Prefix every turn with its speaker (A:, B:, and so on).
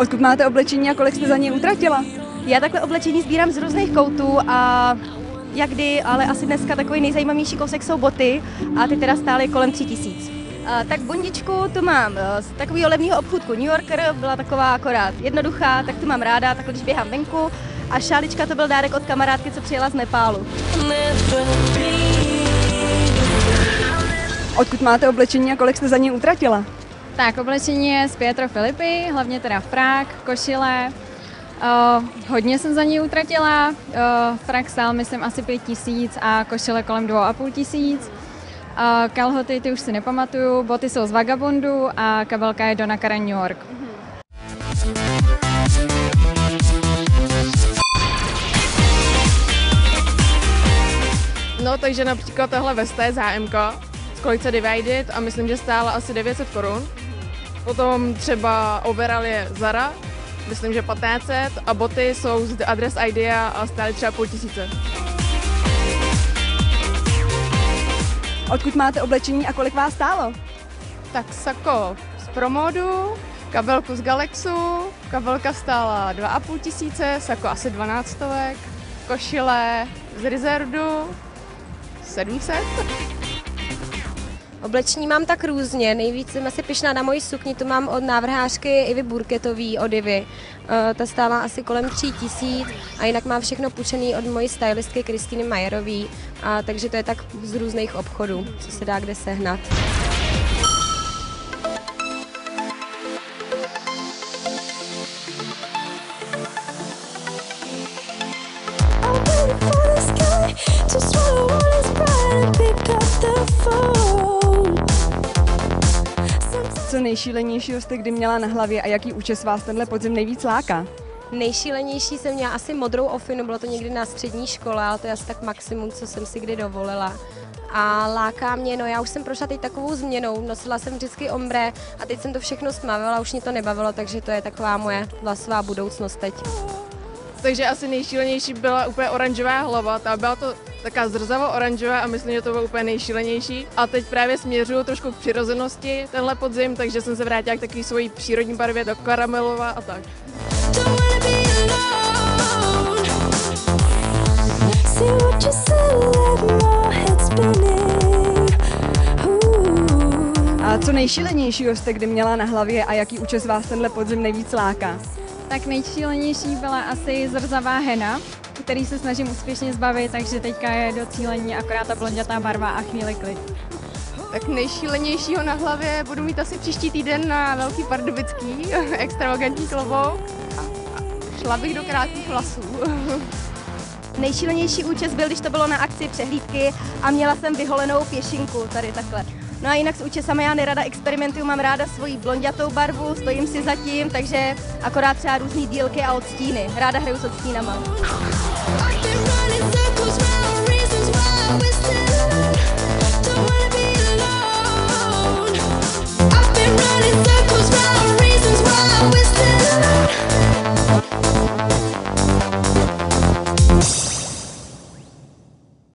A: Odkud máte oblečení a kolik jste za něj utratila?
B: Já takhle oblečení sbírám z různých koutů a jakdy, ale asi dneska takový nejzajímavější kousek jsou boty a ty teda stály kolem 3000. Tak bundičku tu mám z takového levného obchůdku New Yorker, byla taková akorát jednoduchá, tak tu mám ráda, tak když běhám venku. A šálička to byl dárek od kamarádky, co přijela z Nepálu.
A: Odkud máte oblečení a kolik jste za něj utratila?
C: Tak oblečení je z Pietro Filippi, hlavně teda frak, košile. Hodně jsem za něj utratila, frak stál myslím asi 5000 a košile kolem 2500. Kalhoty ty už si nepamatuju, boty jsou z Vagabondu a kabelka je Donna Karan New York.
D: No, takže například tahle vesta je z HMK, z Kolice Divided a myslím, že stála asi 900 korun. Potom třeba overall je Zara, myslím, že 1500 a boty jsou z Adress Idea a stály třeba 500.
A: Odkud máte oblečení a kolik vás stálo?
D: Tak sako z Promodu, kabelku z Galexu, kabelka stála 2500, sako asi 1200, košile z Rizardu 700.
E: Oblečení mám tak různě, nejvíc jsem asi pyšná na moji sukni, tu mám od návrhářky Ivy Burketový od Ivy. Ta stála asi kolem 3000 a jinak mám všechno půjčený od mojí stylistky Kristýny Majerový, takže to je tak z různých obchodů, co se dá kde sehnat.
A: Co nejšílenějšího jste kdy měla na hlavě a jaký účes vás tenhle podzim nejvíc láká?
E: Nejšílenější jsem měla asi modrou ofinu, bylo to někdy na střední škole, ale to je asi tak maximum, co jsem si kdy dovolila. A láká mě, no já už jsem prošla teď takovou změnou, nosila jsem vždycky ombre a teď jsem to všechno stmavila, už mě to nebavilo, takže to je taková moje vlasová budoucnost teď.
D: Takže asi nejšílenější byla úplně oranžová hlava, ta byla to taká zrzavo-oranžová a myslím, že to bylo úplně nejšílenější. A teď právě směřuju trošku k přirozenosti tenhle podzim, takže jsem se vrátila k takové svojí přírodní barvě, do karamelová a tak.
A: A co nejšílenějšího jste kdy měla na hlavě a jaký účes vás tenhle podzim nejvíc láká?
C: Tak nejšílenější byla asi zrzavá hena, který se snažím úspěšně zbavit, takže teďka je docílení akorát ta blondětá barva a chvíli klid.
D: Tak nejšílenějšího na hlavě budu mít asi příští týden na Velký Pardubický, extravagantní klobouk. Šla bych do krátkých vlasů.
B: Nejšílenější účes byl, když to bylo na akci přehlídky a měla jsem vyholenou pěšinku, tady takhle. No a jinak s účesama já nerada experimentuju, mám ráda svoji blonďatou barvu, stojím si za tím, takže akorát třeba různý dílky a odstíny. Ráda hraju s odstínama.